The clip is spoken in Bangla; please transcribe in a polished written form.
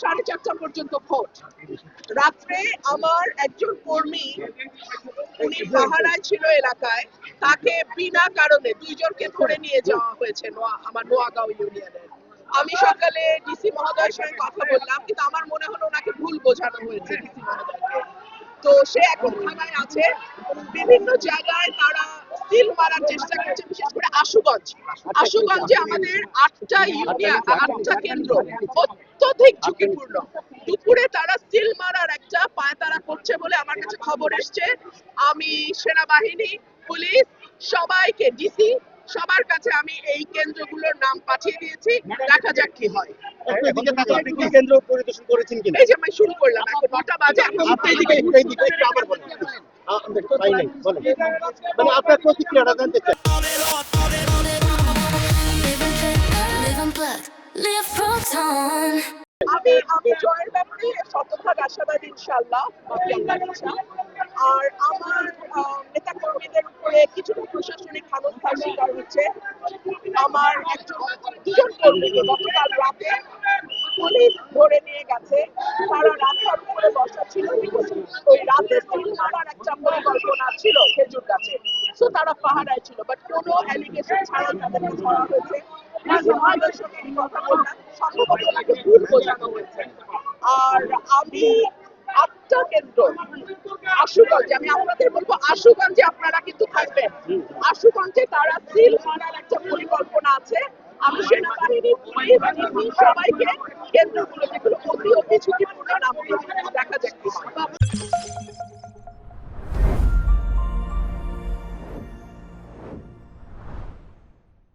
4:30 পর্যন্ত ভোট। রাত্রে আমার একজন কর্মী, উনি পাহারায় ছিল এলাকায়, তাকে বিনা কারণে 2 জনকে ধরে নিয়ে যাওয়া হয়েছে আমার নোয়াগাঁও ইউনিয়নের। আমি সকালে ডিসি মহোদয়ের সঙ্গে কথা বললাম, কিন্তু আমার মনে হলো ওনাকে ভুল বোঝানো হয়েছে ডিসি মহোদয়কে। তো সে এখন থানায় আছে। বিভিন্ন জায়গায় তারা সিল মারার চেষ্টা করছে, বিশেষ করে আশুগঞ্জে আমাদের 8টা ইউনিয়ন, 8টা কেন্দ্র অত্যধিক ঝুঁকিপূর্ণ। দুপুরে তারা সিল মারার একটা পায়তারা করছে বলে আমার কাছে খবর এসছে। আমি সেনাবাহিনী, পুলিশ, সবাইকে, ডিসি, সবার কাছে আমি এই কেন্দ্রগুলোর নাম পাঠিয়ে দিয়েছি। দেখা যাক কি হয়। কেন্দ্র পরিদর্শন করেছেন কিনা? এই যে আমি শুরু করলাম, এখন 9টা বাজে। মানে আপনার প্রতিক্রিয়াটা জানতে চাই। আমি জয়ের ব্যাপারে শতভাগ আশাবাদী, ইনশাআল্লাহ, বাকি আল্লাহর ইচ্ছা। আর আমার নেতা কর্মীদের উপরে কিছুটা প্রশাসনিক হেনস্থার শিকার হচ্ছে। আমার দুজন কর্মীকে গতকাল রাতে পুলিশ ধরে নিয়ে গেছে। তারা রাস্তার উপরে বসা ছিল, ওই রাতে সিল মারার একটা পরিকল্পনা ছিল খেজুর গাছে। সো তারা পাহারায় ছিল, বাট কোনো অ্যালিগেশন ছাড়াই তাদেরকে ধরা হয়েছে। আমাদের সঙ্গে আমি কথা বললাম, সম্ভবত ওনাকে ভুল বোঝানো হয়েছে। আর আমি 8টা কেন্দ্র আশুগঞ্জে, আমি আপনাদের বলবো আশুগঞ্জে আপনারা কিন্তু থাকবেন। আশুগঞ্জে তারা সিল মারার একটা পরিকল্পনা আছে। আমি সেনাবাহিনী, পুলিশ, ডিসি সবাইকে কেন্দ্রগুলো যেগুলো অতি ঝুঁকিপূর্ণ নাম দিয়েছি। দেখা যাক কি হয়।